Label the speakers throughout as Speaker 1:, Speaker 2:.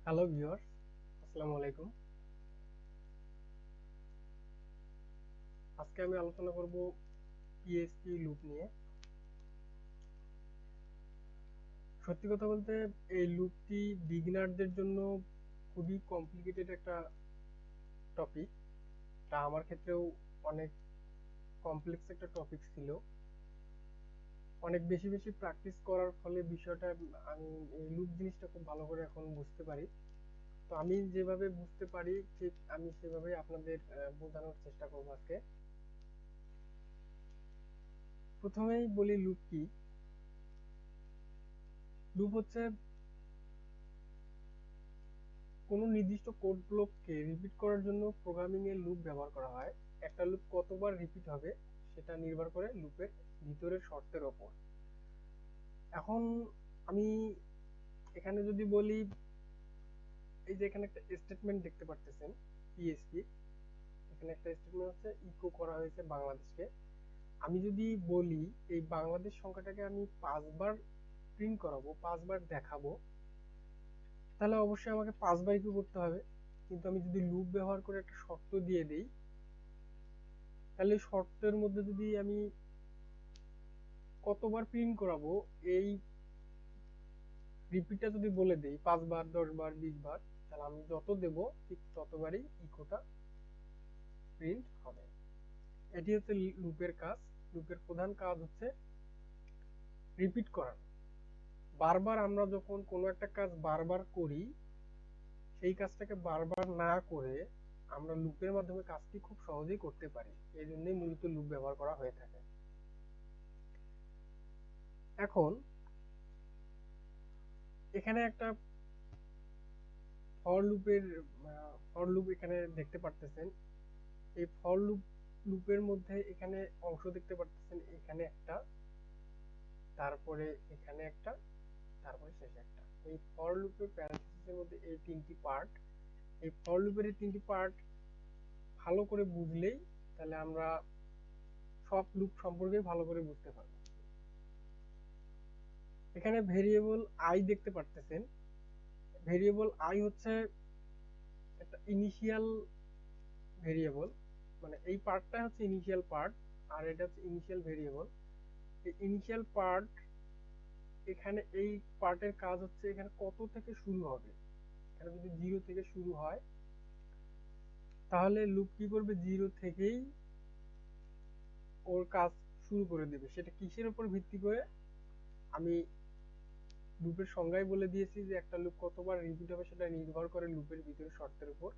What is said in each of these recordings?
Speaker 1: Hello viewers, আসসালামু আলাইকুম। আজকে আমি আলোচনা করব পিএইচপি লুপ নিয়ে। সত্যি কথা বলতে এই লুপটি বিগিনারদের জন্য খুবই কমপ্লিকেটেড একটা টপিক। তা আমার ক্ষেত্রেও অনেক কমপ্লেক্স একটা টপিক ছিল। অনেক বেশি বেশি প্র্যাকটিস করার ফলে বিষয়টা আমি এই লুপ জিনিসটা খুব ভালো করে এখন বুঝতে পারি। তো আমি যেভাবে বুঝতে পারি ঠিক আমি সেভাবে আপনাদের বোঝানোর চেষ্টা করব আজকে। প্রথমেই বলি লুপ কি। লুপ হচ্ছে কোনো নির্দিষ্ট কোড ব্লককে রিপিট করার জন্য প্রোগ্রামিং এ লুপ ব্যবহার করা হয়। একটা লুপ কতবার রিপিট হবে সেটা নির্ভর করে লুপের ভিতরের শর্তের ওপর। এখন আমি এখানে যদি বলি, এই যে এখানে একটা স্টেটমেন্ট দেখতে পারতেছেন পিএইচপি, এখানে একটা স্টেটমেন্ট হচ্ছে ইকো করা হয়েছে বাংলাদেশকে। আমি যদি বলি এই বাংলাদেশ সংখ্যাটাকে আমি 5 বার প্রিন্ট করাবো, 5 বার দেখাবো, তাহলে অবশ্যই আমাকে 5 বার ইকো করতে হবে। কিন্তু আমি যদি লুপ ব্যবহার করে একটা শর্ত দিয়ে দিই, তাহলে শর্তের মধ্যে যদি আমি কতবার প্রিন্ট করাবো এই রিপিটটা যদি বলে দেই 5 বার, 10 বার, 20 বার, তাহলে আমি যত দেব ঠিক ততবারই ইকোটা প্রিন্ট হবে। এটি হচ্ছে লুপের কাজ। লুপের প্রধান কাজ হচ্ছে রিপিট করানো। বারবার আমরা যখন কোনো একটা কাজ বারবার করি, সেই কাজটাকে বারবার না করে আমরা লুপের মাধ্যমে কাজটি খুব সহজেই করতে পারি। এই জন্যই মূলত লুপ ব্যবহার করা হয়ে থাকে। এখন এখানে একটা ফর লুপের ফর লুপ এখানে দেখতে পারতেছেন। এই ফর লুপের মধ্যে এখানে অংশ দেখতে পারতেছেন, এখানে একটা, তারপরে এখানে একটা, তারপরে শেষে একটা। এই ফর লুপের প্যারেনথেসিসের মধ্যে এই তিনটি পার্ট, এই ফর লুপের এই তিনটি পার্ট ভালো করে বুঝলেই তাহলে আমরা সব লুপ সম্পর্কে ভালো করে বুঝতে পারবো। এখানে ভেরিয়েবল আই দেখতে পারতেছেন। ভেরিয়েবল আই হচ্ছে একটা ইনিশিয়াল ভেরিয়েবল, মানে এই পার্টটা হচ্ছে ইনিশিয়াল পার্ট, আর এটা হচ্ছে ইনিশিয়াল ভেরিয়েবল। এই ইনিশিয়াল পার্ট, এখানে এই পার্টের কাজ হচ্ছে এখানে কত থেকে শুরু হবে। এখানে যদি 0 থেকে শুরু হয়, তাহলে লুপ কি করবে, 0 থেকেই ওর কাজ শুরু করে দেবে। সেটা কিসের উপর ভিত্তি করে, আমি লুপের সংজ্ঞায় বলে দিয়েছি যে একটা লুপ কতবার রিপিট হবে সেটা নির্ভর করে লুপের ভিতরে শর্তের উপর।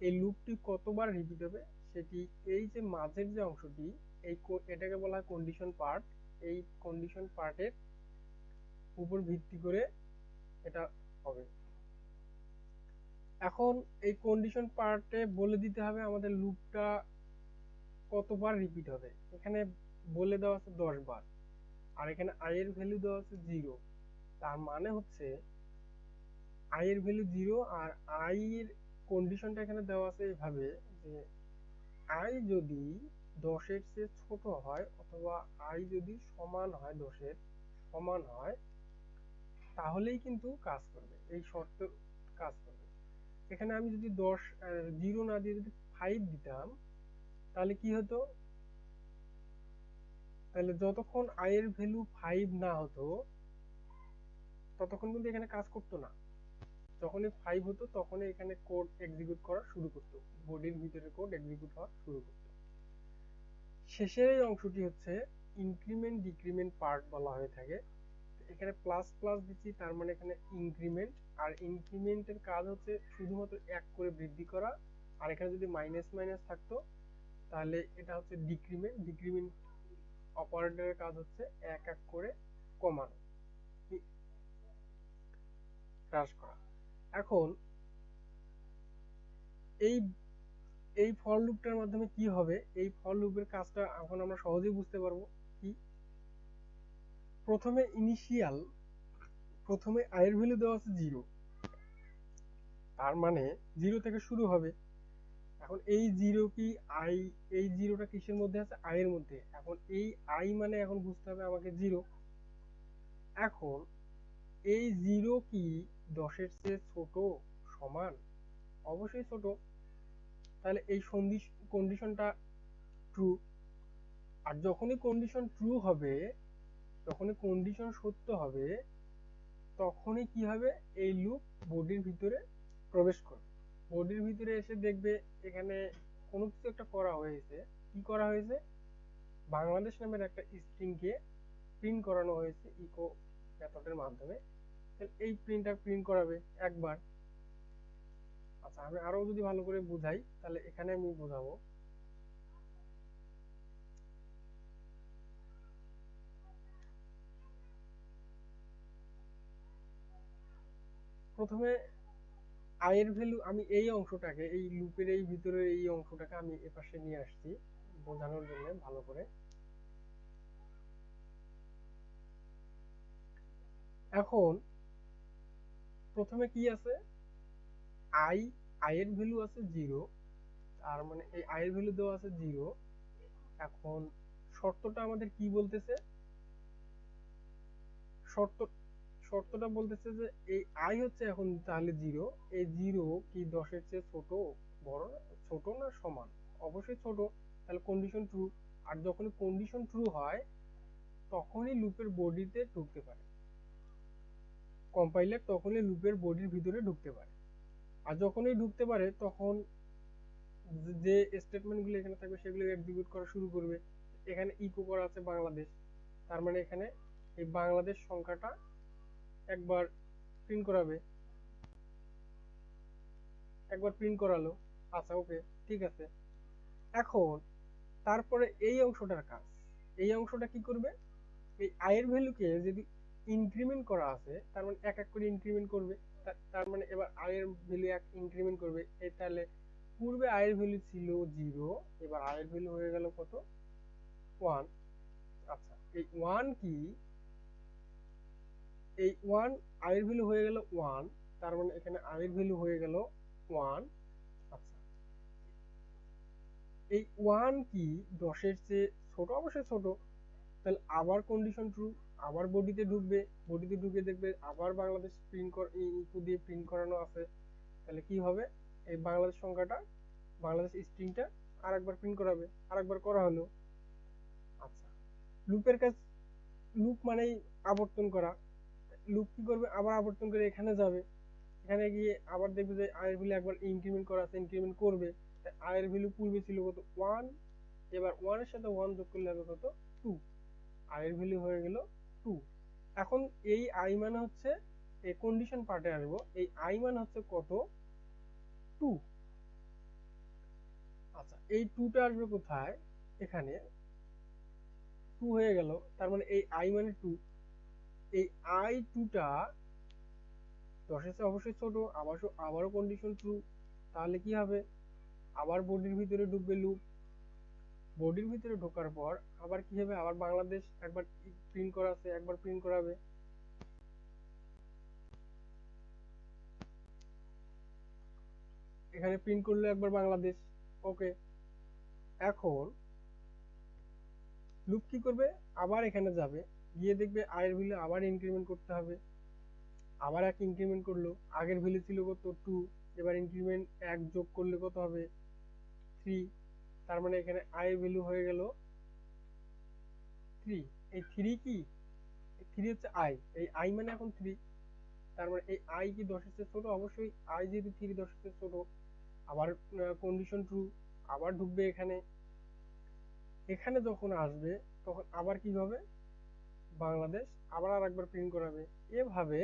Speaker 1: এই লুপটি কতবার রিপিট হবে সেটি এই যে মাঝের যে অংশটি, এই এটাকে বলা হয় কন্ডিশন পার্ট। এই কন্ডিশন পার্টের উপর ভিত্তি করে এটা হবে। এখন এই কন্ডিশন পার্টে বলে দিতে হবে আমাদের লুপটা কতবার রিপিট হবে। এখানে বলে দেওয়া আছে 10 বার, আর এখানে আই এর ভ্যালু দেওয়া আছে 0। তার মানে হচ্ছে আই এর ভ্যালু 0, আর আই এর কন্ডিশনটা এখানে দেওয়া আছে এইভাবে যে আই যদি 10-এর চেয়ে ছোট হয় অথবা আই যদি সমান হয়, 10-এর সমান হয়, তাহলেই কিন্তু কাজ করবে, এই শর্ত কাজ করবে। এখানে আমি যদি 0 না দিয়ে যদি 5 দিতাম, তাহলে কি হতো, তাহলে যতক্ষণ আই এর ভ্যালু 5 না হতো ততক্ষণ কিন্তু এখানে কাজ করতো না। যখনই 5 হতো তখনই এখানে কোড এক্সিকিউট করা শুরু করতো, বডির ভিতরে কোড এক্সিকিউট হওয়া শুরু করতো। শেষের এই অংশটি হচ্ছে ইনক্রিমেন্ট ডিক্রিমেন্ট পার্ট বলা হয়ে থাকে। এখানে প্লাস প্লাস দিচ্ছি, তার মানে এখানে ইনক্রিমেন্ট, আর ইনক্রিমেন্টের কাজ হচ্ছে শুধুমাত্র 1 করে বৃদ্ধি করা। আর এখানে যদি মাইনাস মাইনাস থাকতো তাহলে এটা হচ্ছে ডিক্রিমেন্ট। ডিক্রিমেন্ট অপারেটরের কাজ হচ্ছে 1 করে কমানো, হ্রাস করা। এখন এই এই ফর লুপটার মাধ্যমে কি হবে, এই ফর লুপের কাজটা এখন আমরা সহজেই বুঝতে পারবো। কি, প্রথমে ইনিশিয়াল, প্রথমে আই এর ভ্যালু দেওয়া আছে 0, তার মানে 0 থেকে শুরু হবে। এখন এই 0 কি আই, এই 0টা কিসের মধ্যে আছে, আই এর মধ্যে। এখন এই আই মানে এখন বুঝতে হবে আমাকে 0। এখন এই 0 কি 10-এর চেয়ে ছোট, সমান? অবশ্যই ছোট। তাহলে এই কন্ডিশনটা ট্রু। আর যখনই কন্ডিশন ট্রু হবে, যখনই কন্ডিশন সত্য হবে, তখনই কি হবে, এই লুপ বডির ভিতরে প্রবেশ করবে। বডির ভিতরে এসে দেখবে এখানে কোনো কিছু একটা করা হয়েছে। কি করা হয়েছে? বাংলাদেশ নামের একটা স্ট্রিংকে প্রিন্ট করানো হয়েছে ইকো মেথডের মাধ্যমে। এই প্রিন্ট করাবে একবার। আচ্ছা, আমি আরো যদি ভালো করে বুঝাই, তাহলে এখানে আমি বোঝাবো। প্রথমে আয়ের ভ্যালু, আমি এই অংশটাকে, এই লুপের এই ভিতরে এই অংশটাকে আমি এপাশে নিয়ে আসছি বোঝানোর জন্য ভালো করে। এখন প্রথমে কি আছে, আয়ের ভ্যালু আছে 0, তার মানে এই আয়ের ভ্যালু দেওয়া আছে 0। এখন শর্তটা আমাদের কি বলতেছে? শর্ত শর্তটা বলতেছে যে এই আই হচ্ছে এখন তাহলে 0। এই 0 কি 10-এর চেয়ে ছোট, বড়, ছোট না সমান? অবশ্যই ছোট। তাহলে কন্ডিশন ট্রু। আর যখনই কন্ডিশন ট্রু হয়, তখনই লুপের বডিতে ঢুকতে পারে কম্পাইলার, তখনই লুপের বডির ভিতরে ঢুকতে পারে। আর যখনই ঢুকতে পারে, তখন যে স্টেটমেন্টগুলো এখানে থাকবে সেগুলো এক্সিকিউট করা শুরু করবে। এখানে ইকো করা আছে বাংলাদেশ, তার মানে এখানে এই বাংলাদেশ সংখ্যাটা একবার প্রিন্ট করাবে, একবার প্রিন্ট করালো। আচ্ছা, ওকে, ঠিক আছে। এখন তারপরে এই অংশটার কাজ, এই অংশটা কি করবে? এই আয়ের ভ্যালুকে যদি ইনক্রিমেন্ট করা আছে, তার মানে এক এক করে ইনক্রিমেন্ট করবে। তার মানে এবার আয়ের ভ্যালু এক ইনক্রিমেন্ট করবে। তাহলে পূর্বে আয়ের ভ্যালু ছিল 0, এবার আয়ের ভ্যালু হয়ে গেল কত? 1। আচ্ছা, এই 1 কি, এই 1 আয়ের ভ্যালু হয়ে গেল 1, তার মানে এখানে আয়ের ভ্যালু হয়ে গেল 1। আচ্ছা, এই 1 কি 10-এর চেয়ে ছোট? অবশ্যই ছোট। তাহলে আবার কন্ডিশন ট্রু, আবার বডিতে ঢুকবে, বডিতে ঢুকে দেখবে আবার বাংলাদেশ ইকো দিয়ে প্রিন্ট করানো আছে। তাহলে কি হবে, এই বাংলাদেশ সংখ্যাটা, বাংলাদেশ স্ট্রিংটা আরেকবার প্রিন্ট করাবে, আরেকবার করা হলো। আচ্ছা, লুপের কাজ, লুপ মানেই আবর্তন করা। লুপ কি করবে, আবার আবর্তন করে এখানে যাবে, এখানে গিয়ে আবার দেখবে যে আয়ের ভ্যালু একবার ইনক্রিমেন্ট করা আছে, ইনক্রিমেন্ট করবে। আয়ের ভ্যালু পূর্বে ছিল কত? 1, এবার 1 এর সাথে 1 যোগ করলে হবে কত? 2। আয়ের ভ্যালু হয়ে গেল 2। এখন এই আই মানে হচ্ছে, এই কন্ডিশন পার্টে আসবো, এই আই মানে হচ্ছে কত? 2। আচ্ছা, এই 2টা আসবে কোথায়? এখানে 2 হয়ে গেল, তার মানে এই আই মানে 2। এই আই 2টা 10-এর চেয়ে অবশ্যই ছোট, আবারও কন্ডিশন ট্রু। তাহলে কি হবে, আবার বডির ভিতরে ঢুকবে লুপ। বডির ভিতরে ঢোকার পর আবার কি হবে, আবার বাংলাদেশ একবার প্রিন্ট করা আছে, একবার প্রিন্ট করাবে। এখানে প্রিন্ট করলো একবার বাংলাদেশ। ওকে, এখন লুপ কি করবে, আবার এখানে যাবে, গিয়ে দেখবে আয়ের ভ্যালু আবার ইনক্রিমেন্ট করতে হবে। আবার এক ইনক্রিমেন্ট করলো, আগের ভ্যালু ছিল কত? 2, এবার ইনক্রিমেন্ট এক যোগ করলে কত হবে? 3। তার মানে এখানে আয়ের ভ্যালু হয়ে গেল 3। এই 3 কি, 3 হচ্ছে আই, এই আই মানে এখন 3। তার মানে এই আই কি 10-এর চেয়ে ছোট? অবশ্যই। আই যেহেতু 3 10-এর চেয়ে ছোট, আবার কন্ডিশন ট্রু, আবার ঢুকবে এখানে। এখানে যখন আসবে, তখন আবার কি হবে, বাংলাদেশ আবার আরেকবার প্রিন্ট করাবে। এভাবে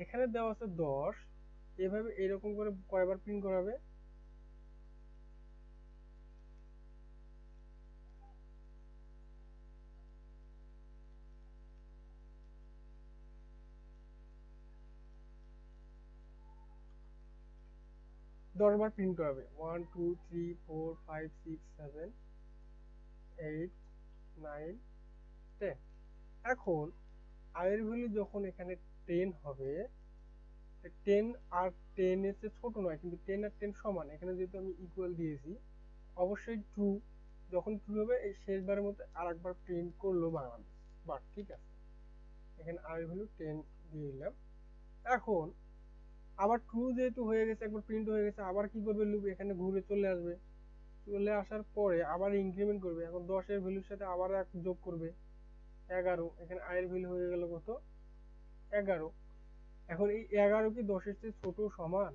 Speaker 1: এখানে দেওয়া আছে 10, এভাবে এরকম করে কয়বার প্রিন্ট করাবে? 10 বার প্রিন্ট করাবে। 1 2 3 4 5 6 7 8 9 10। এখন আয়ের ভ্যালু যখন এখানে 10 হবে, 10 আর 10 এর চেয়ে ছোট নয়, কিন্তু 10 আর 10 সমান। এখানে যেহেতু আমি ইকুয়াল দিয়েছি, অবশ্যই ট্রু। যখন ট্রু হবে, এই শেষবারের মতো আরেকবার প্রিন্ট করলো বাংলাদেশ। বাট ঠিক আছে, এখানে আয়ের ভ্যালু 10 দিয়ে দিলাম। এখন আবার ট্রু যেহেতু হয়ে গেছে, একবার প্রিন্ট হয়ে গেছে, আবার কি করবে লুপ এখানে ঘুরে চলে আসবে, চলে আসার পরে আবার ইনক্রিমেন্ট করবে। এখন 10 এর ভ্যালুর সাথে আবার এক যোগ করবে 11, এখানে i এর ভ্যালু হয়ে গেল কত 11। এখন এই 11 কি 10 এর চেয়ে ছোট সমান?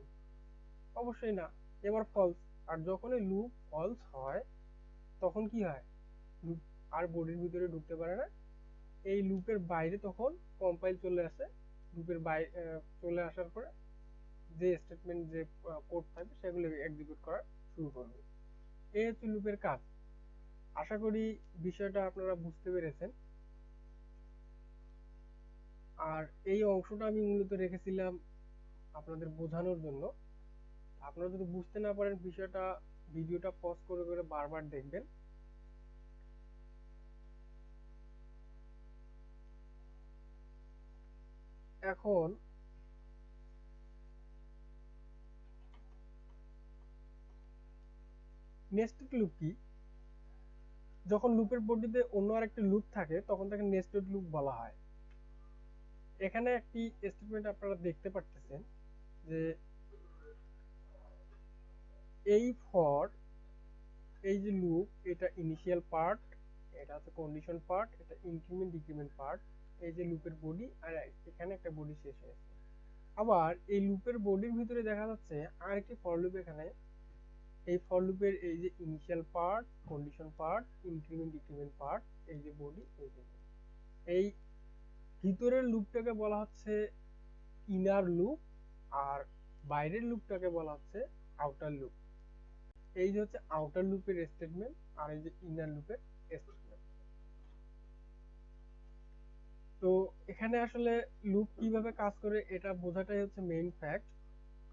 Speaker 1: অবশ্যই না, এবার ফলস। আর যখন এই লুপ ফলস হয় তখন কি হয়, লুপ আর বডির ভিতরে ঢুকতে পারে না, এই লুপের বাইরে তখন কম্পাইল চলে আসে, লুপের বাইরে চলে আসার পরে যে স্টেটমেন্ট যে কোড থাকবে সেগুলো এক্সিকিউট করা শুরু করবে। এই হচ্ছে লুপের কাজ। আশা করি বিষয়টা আপনারা বুঝতে পেরেছেন। আর এই অংশটা আমি মূলত রেখেছিলাম আপনাদের বোঝানোর জন্য। আপনারা যদি বুঝতে না পারেন বিষয়টা, ভিডিওটা পজ করে করে বারবার দেখবেন। এখন নেস্টেড লুপ কি? যখন লুপের বডিতে অন্য আরেকটি লুপ থাকে তখন তাকে নেস্টেড লুপ বলা হয়। এখানে একটি স্টেটমেন্ট আপনারা দেখতে পাচ্ছেন যে এই ফর, এই যে লুপ, এটা ইনিশিয়াল পার্ট, এটা হচ্ছে কন্ডিশন পার্ট, এটা ইনক্রিমেন্ট ডিক্রিমেন্ট পার্ট, এই যে লুপের বডি, আর এখানে একটা বডি শেষ হয়েছে। আবার এই লুপের বডির ভিতরে দেখা যাচ্ছে আরেকটি ফর লুপ এখানে। এই ফর লুপের এই যে initial part, condition part, increment decrement part, এই যে বডি, এই যে এই ভিতরের লুপটাকে বলা হচ্ছে ইনার লুপ, আর বাইরের লুপটাকে বলা হচ্ছে আউটার লুপ। এই যে হচ্ছে আউটার লুপের স্টেটমেন্ট, আর এই যে ইনার লুপের স্টেটমেন্ট। তো এখানে আসলে লুপ কিভাবে কাজ করে এটা বোঝাটাই হচ্ছে মেইন ফ্যাক্ট।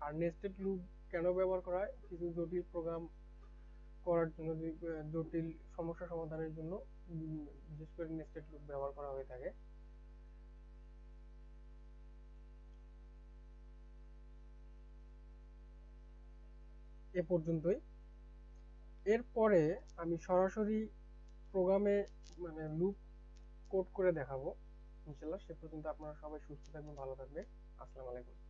Speaker 1: আর নেস্টেড লুপ কেন ব্যবহার করা হয়, কিছু জটিল প্রোগ্রাম করার জন্য, জটিল সমস্যা সমাধানের জন্য বিশেষ করে নেস্টেড লুপ ব্যবহার করা হয়ে থাকে। এ পর্যন্তই। এরপরে আমি সরাসরি প্রোগ্রামে মানে লুপ কোড করে দেখাবো ইনশাল্লাহ। সে পর্যন্ত আপনারা সবাই সুস্থ থাকবেন, ভালো থাকবেন। আসসালামু আলাইকুম।